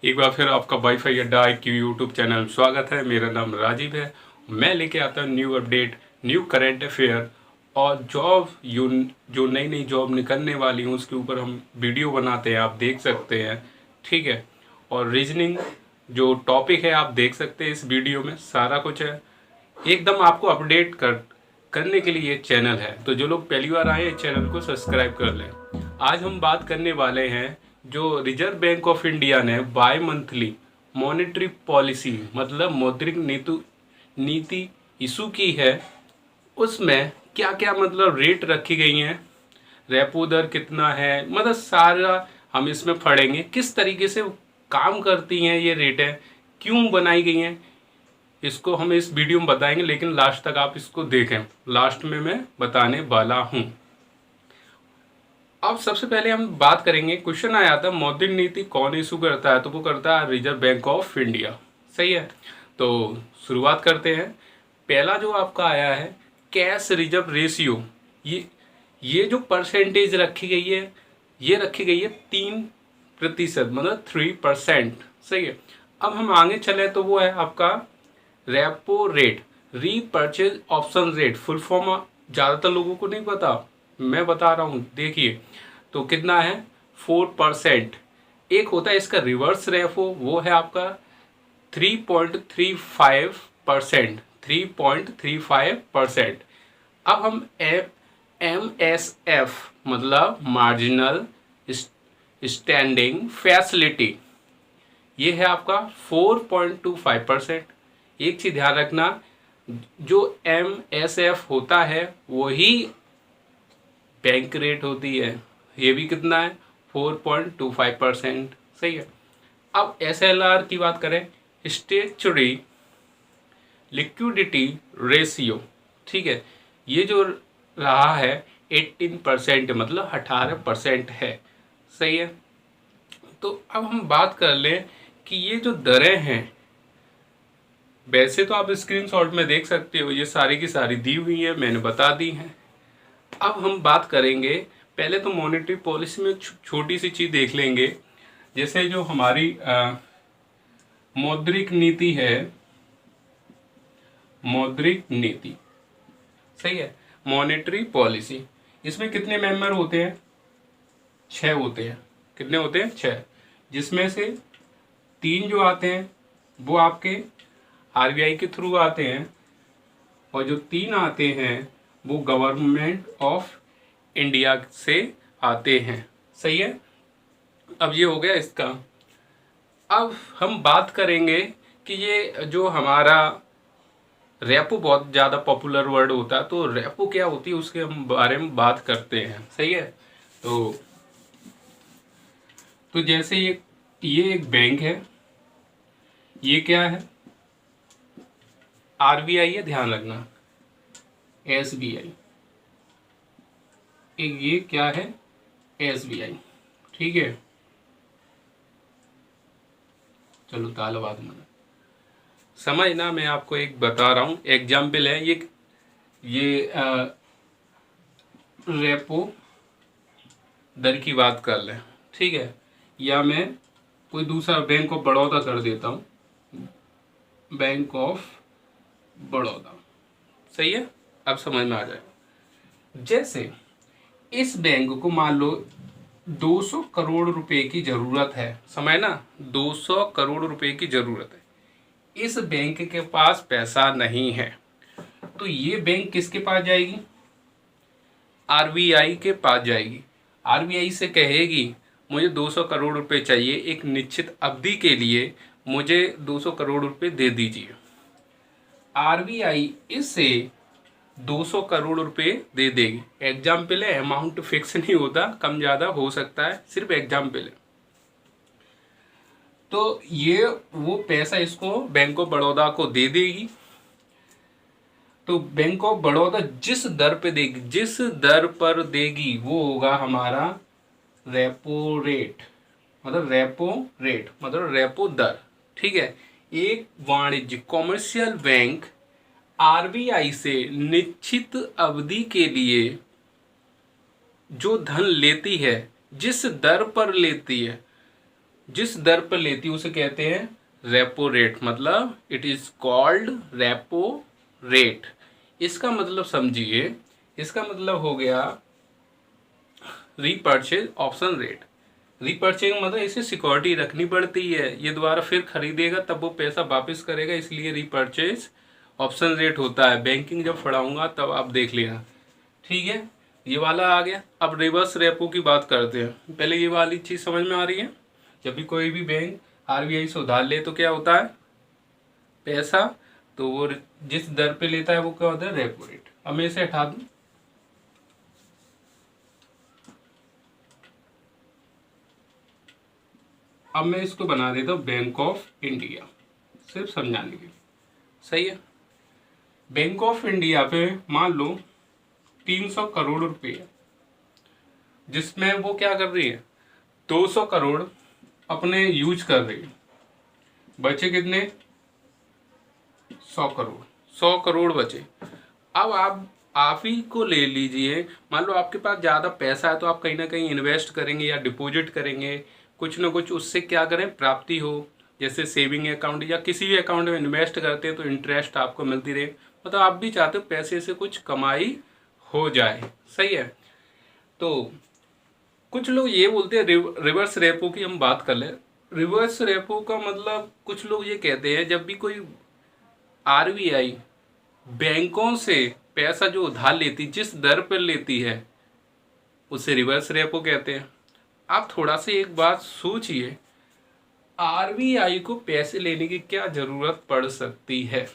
एक बार फिर आपका वाईफाई अड्डा की यूट्यूब चैनल में स्वागत है। मेरा नाम राजीव है। मैं लेके आता हूँ new update, new current affair और जॉब जो नई नई जॉब निकलने वाली हूँ उसके ऊपर हम वीडियो बनाते हैं, आप देख सकते हैं। ठीक है। और रीजनिंग जो टॉपिक है आप देख सकते हैं इस वीडियो में, सारा कुछ है एकदम आपको अपडेट करने के लिए ये चैनल है। तो जो लोग पहली बार आए हैं चैनल को सब्सक्राइब कर लें। आज हम बात करने वाले हैं जो रिजर्व बैंक ऑफ इंडिया ने बाई मंथली मॉनेटरी पॉलिसी मतलब मौद्रिक नीति इशू की है, उसमें क्या क्या मतलब रेट रखी गई हैं, रेपो दर कितना है, मतलब सारा हम इसमें पढ़ेंगे। किस तरीके से काम करती हैं ये रेटें, क्यों बनाई गई हैं, इसको हम इस वीडियो में बताएंगे। लेकिन लास्ट तक आप इसको देखें, लास्ट में मैं बताने वाला हूं। अब सबसे पहले हम बात करेंगे, क्वेश्चन आया था मौद्रिक नीति कौन इशू करता है, तो वो करता है रिजर्व बैंक ऑफ इंडिया। सही है। तो शुरुआत करते हैं। पहला जो आपका आया है कैश रिजर्व रेशियो, ये जो परसेंटेज रखी गई है, ये रखी गई है 3% मतलब 3%। सही है। अब हम आगे चले तो वो है आपका repo rate, repurchase option rate. Full form ज़्यादातर लोगों को नहीं पता, मैं बता रहा हूँ। देखिए तो कितना है 4%। एक होता है इसका रिवर्स रेपो, वो है आपका 3.35%। 3.35%। अब हम MSF मतलब मार्जिनल स्टैंडिंग फैसिलिटी, ये है आपका 4.25%। एक चीज़ ध्यान रखना, जो MSF होता है वही बैंक रेट होती है। ये भी कितना है 4.25%। सही है। अब SLR की बात करें, स्टेचुरी लिक्विडिटी रेशियो। ठीक है। ये जो रहा है 18% मतलब 18% है। सही है। तो अब हम बात कर लें कि ये जो दरें हैं, वैसे तो आप स्क्रीनशॉट में देख सकते हो, ये सारी की सारी दी हुई है, मैंने बता दी हैं। अब हम बात करेंगे, पहले तो मॉनेटरी पॉलिसी में छोटी सी चीज़ देख लेंगे। जैसे जो हमारी मौद्रिक नीति है, मौद्रिक नीति। सही है। मॉनेटरी पॉलिसी, इसमें कितने मेंबर होते हैं? 6 होते हैं। कितने होते हैं? 6। जिसमें से 3 जो आते हैं वो आपके RBI के थ्रू आते हैं, और जो 3 आते हैं वो गवर्नमेंट ऑफ इंडिया से आते हैं। सही है। अब ये हो गया इसका। अब हम बात करेंगे कि ये जो हमारा रेपो बहुत ज़्यादा पॉपुलर वर्ड होता है, तो रेपो क्या होती है उसके हम बारे में बात करते हैं। सही है। तो जैसे ये एक बैंक है, ये क्या है? RBI है, ध्यान रखना। SBI, एक ये क्या है? SBI। ठीक है। चलो तालवाद में समझना, मैं आपको एक बता रहा हूँ, एग्जाम्पल है। ये रेपो दर की बात कर लें। ठीक है। या मैं कोई दूसरा बैंक ऑफ बड़ौदा कर देता हूँ, बैंक ऑफ बड़ौदा। सही है। अब समझ में आ जाएगा। जैसे इस बैंक को मान लो 200 करोड़ रुपए की ज़रूरत है, समय ना, 200 करोड़ रुपए की ज़रूरत है। इस बैंक के पास पैसा नहीं है, तो ये बैंक किसके पास जाएगी? RBI के पास जाएगी। RBI से कहेगी मुझे 200 करोड़ रुपए चाहिए, एक निश्चित अवधि के लिए मुझे 200 करोड़ रुपए दे दीजिए। RBI इसे 200 करोड़ रुपए दे देगी। एग्जाम्पल है, अमाउंट फिक्स नहीं होता, कम ज़्यादा हो सकता है, सिर्फ एग्जाम्पल है। तो ये वो पैसा इसको बैंक ऑफ बड़ौदा को दे देगी। तो बैंक ऑफ बड़ौदा जिस दर पे देगी, जिस दर पर देगी, वो होगा हमारा रेपो रेट, मतलब रेपो रेट मतलब रेपो दर। ठीक है। एक वाणिज्य कॉमर्शियल बैंक RBI से निश्चित अवधि के लिए जो धन लेती है, जिस दर पर लेती है, जिस दर पर लेती है उसे कहते हैं रेपो रेट, मतलब it is called repo rate. इसका मतलब समझिए, इसका मतलब हो गया रीपर्चेज ऑप्शन रेट। रीपर्चेज मतलब इसे सिक्योरिटी रखनी पड़ती है, ये दोबारा फिर खरीदेगा तब वो पैसा वापस करेगा, इसलिए रीपर्चेज ऑप्शन रेट होता है। बैंकिंग जब पढ़ाऊंगा तब आप देख लेना, ठीक है। ये वाला आ गया। अब रिवर्स रेपो की बात करते हैं। पहले ये वाली चीज़ समझ में आ रही है, जब भी कोई भी बैंक आरबीआई से उधार ले तो क्या होता है, पैसा, तो वो जिस दर पे लेता है वो क्या होता है, रेपो रेट। अब मैं इसे हटा दूं, अब मैं इसको बना देता हूँ बैंक ऑफ इंडिया, सिर्फ समझाने के लिए, सही है। बैंक ऑफ इंडिया पे मान लो 300 करोड़ रुपए है, जिसमें वो क्या कर रही है, 200 करोड़ अपने यूज कर रही है, बचे कितने, 100 करोड़, 100 करोड़ बचे। अब आप ही को ले लीजिए, मान लो आपके पास ज़्यादा पैसा है तो आप कहीं ना कहीं इन्वेस्ट करेंगे या डिपॉजिट करेंगे, कुछ ना कुछ उससे क्या करें, प्राप्ति हो। जैसे सेविंग अकाउंट या किसी भी अकाउंट में इन्वेस्ट करते हैं तो इंटरेस्ट आपको मिलती रहे, मतलब आप भी चाहते हो पैसे से कुछ कमाई हो जाए, सही है। तो कुछ लोग ये बोलते हैं रिवर्स रेपो की हम बात कर लें। रिवर्स रेपो का मतलब कुछ लोग ये कहते हैं, जब भी कोई आरबीआई बैंकों से पैसा जो उधार लेती, जिस दर पर लेती है, उसे रिवर्स रेपो कहते हैं। आप थोड़ा सा एक बात सोचिए, आरबीआई को पैसे लेने की क्या जरूरत पड़ सकती है,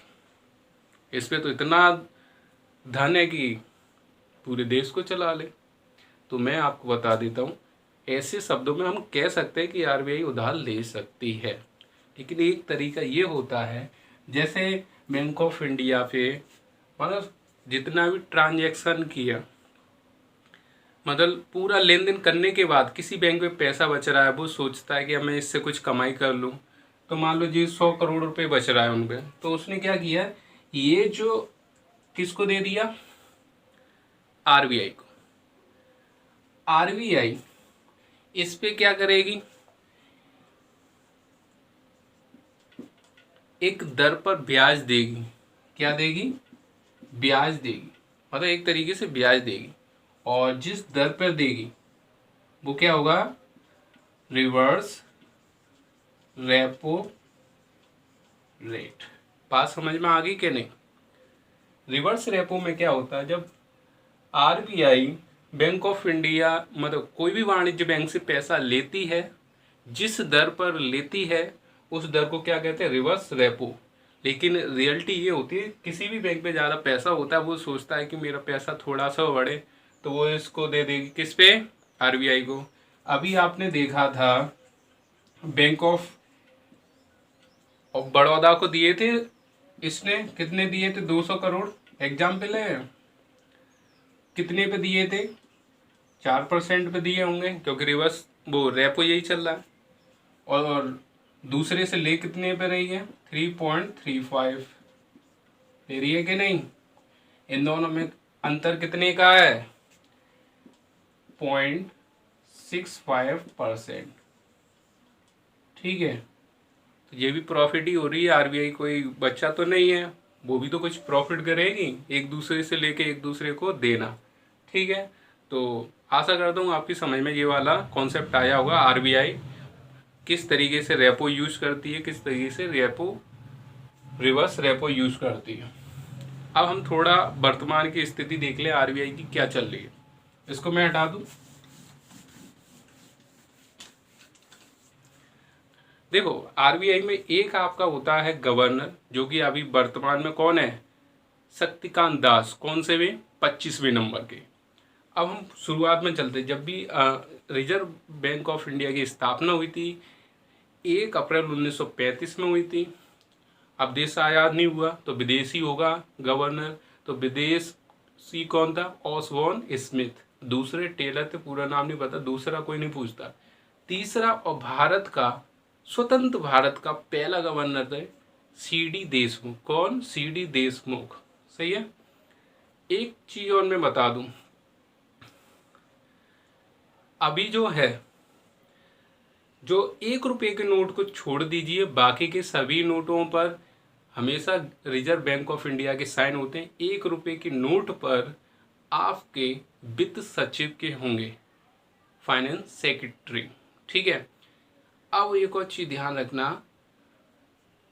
इस पे तो इतना धन है कि पूरे देश को चला ले। तो मैं आपको बता देता हूँ, ऐसे शब्दों में हम कह सकते हैं कि आरबीआई उधार ले सकती है, लेकिन एक तरीका ये होता है, जैसे बैंक ऑफ इंडिया पे मतलब जितना भी ट्रांजैक्शन किया, मतलब पूरा लेन देन करने के बाद किसी बैंक में पैसा बच रहा है, वो सोचता है कि अब मैं इससे कुछ कमाई कर लूँ। तो मान लो जी 100 करोड़ रुपए बच रहा है उन पे, तो उसने क्या किया, ये जो किसको दे दिया, आरबीआई को। आरबीआई इस पे क्या करेगी, एक दर पर ब्याज देगी। क्या देगी, ब्याज देगी, मतलब एक तरीके से ब्याज देगी, और जिस दर पर देगी वो क्या होगा, रिवर्स रेपो रेट। बात समझ में आ गई कि नहीं। रिवर्स रेपो में क्या होता है, जब आरबीआई बैंक ऑफ इंडिया मतलब कोई भी वाणिज्य बैंक से पैसा लेती है, जिस दर पर लेती है उस दर को क्या कहते हैं, रिवर्स रेपो। लेकिन रियलिटी ये होती है, किसी भी बैंक में ज़्यादा पैसा होता है, वो सोचता है कि मेरा पैसा थोड़ा सा बढ़े, तो वो इसको दे देगी किस पे, आरबीआई को। अभी आपने देखा था बैंक ऑफ बड़ौदा को दिए थे, इसने कितने दिए थे, 200 करोड़। एग्जाम्पल है, कितने पे दिए थे, 4% पे दिए होंगे, क्योंकि रिवर्स वो रेपो यही चल रहा है। और दूसरे से ले कितने पे रही है, 3.35 ले रही है कि नहीं। इन दोनों में अंतर कितने का है, 0.65%, ठीक है। तो ये भी प्रॉफिट ही हो रही है, आरबीआई कोई बच्चा तो नहीं है, वो भी तो कुछ प्रॉफिट करेगी, एक दूसरे से लेके एक दूसरे को देना, ठीक है। तो आशा करता हूँ आपकी समझ में ये वाला कॉन्सेप्ट आया होगा, आरबीआई किस तरीके से रेपो यूज करती है, किस तरीके से रेपो रिवर्स रेपो यूज करती है। अब हम थोड़ा वर्तमान की स्थिति देख लें, आरबीआई की क्या चल रही है। इसको मैं हटा दूं, देखो आरबीआई में एक आपका होता है गवर्नर, जो कि अभी वर्तमान में कौन है, शक्तिकांत दास, कौन से में, 25वें नंबर के। अब हम शुरुआत में चलते, जब भी रिजर्व बैंक ऑफ इंडिया की स्थापना हुई थी 1 अप्रैल 1935 में हुई थी। अब देश आज़ाद नहीं हुआ तो विदेशी होगा गवर्नर, तो विदेशी कौन था, ऑसबॉर्न स्मिथ। दूसरे टेलर थे, पूरा नाम नहीं पता, दूसरा कोई नहीं पूछता। तीसरा और भारत का, स्वतंत्र भारत का पहला गवर्नर थे सीडी देशमुख। कौन, सीडी देशमुख, सही है। एक चीज और मैं बता दूं, अभी जो है जो 1 रुपये के नोट को छोड़ दीजिए, बाकी के सभी नोटों पर हमेशा रिजर्व बैंक ऑफ इंडिया के साइन होते हैं। 1 रुपये के नोट पर आपके वित्त सचिव के होंगे, फाइनेंस सेक्रेटरी। ठीक है। अब एक और चीज़ ध्यान रखना,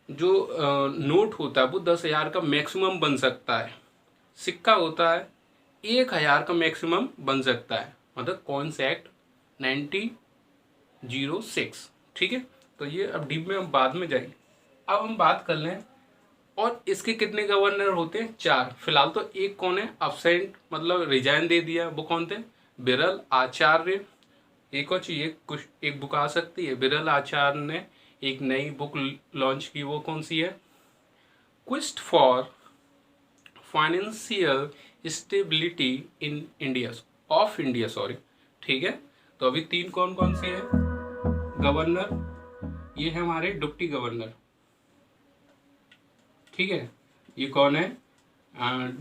जो नोट होता है वो 10,000 का मैक्सिमम बन सकता है, सिक्का होता है 1,000 का मैक्सिमम बन सकता है, मतलब कॉइंस एक्ट 1906। ठीक है। तो ये अब डीप में हम बाद में जाएंगे। अब हम बात कर लें, और इसके कितने गवर्नर होते हैं? 4। फिलहाल तो एक कौन है, अब्सेंट मतलब रिजाइन दे दिया, वो कौन थे? बिरल आचार्य। एक और चीज कुछ एक बुक आ सकती है, बिरल आचार्य ने एक नई बुक लॉन्च की, वो कौन सी है? Quest for financial stability in India of India, sorry. ठीक है। तो अभी 3 कौन कौन से है गवर्नर? ये है हमारे डिप्टी गवर्नर। ठीक है। ये कौन है?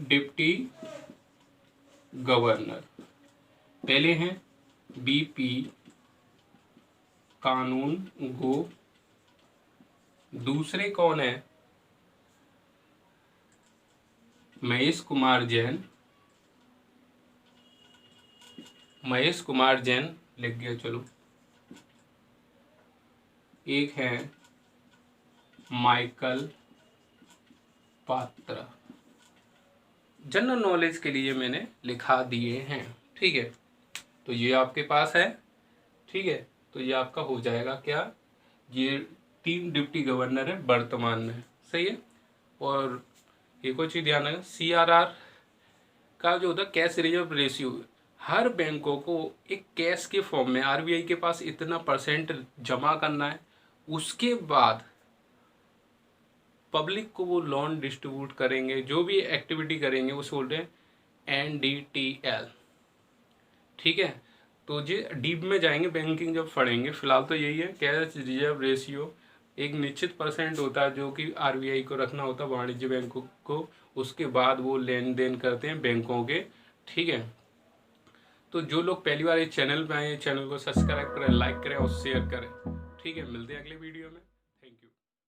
Deputy governor. पहले हैं बीपी कानून गो। दूसरे कौन है? महेश कुमार जैन। महेश कुमार जैन लिख गया, चलो। एक है माइकल पात्रा। जनरल नॉलेज के लिए मैंने लिखा दिए हैं। ठीक है। तो ये आपके पास है। ठीक है। तो ये आपका हो जाएगा क्या? ये 3 डिप्टी गवर्नर है वर्तमान में। सही है। और एक और चीज़ ध्यान रखना, CRR का जो होता है कैश रिजर्व रेशियो, हर बैंकों को एक कैश के फॉर्म में RBI के पास इतना % जमा करना है, उसके बाद पब्लिक को वो लोन डिस्ट्रीब्यूट करेंगे, जो भी एक्टिविटी करेंगे उसे बोलते हैं NDTL। ठीक है। तो ये डीप में जाएंगे बैंकिंग जब पढ़ेंगे। फिलहाल तो यही है, कैश रिजर्व रेशियो एक निश्चित % होता है जो कि RBI को रखना होता है वाणिज्य बैंकों को, उसके बाद वो लेन देन करते हैं बैंकों के। ठीक है। तो जो लोग पहली बार इस चैनल पे आए, चैनल को सब्सक्राइब करें, लाइक करें और शेयर करें। ठीक है। मिलते हैं अगले वीडियो में।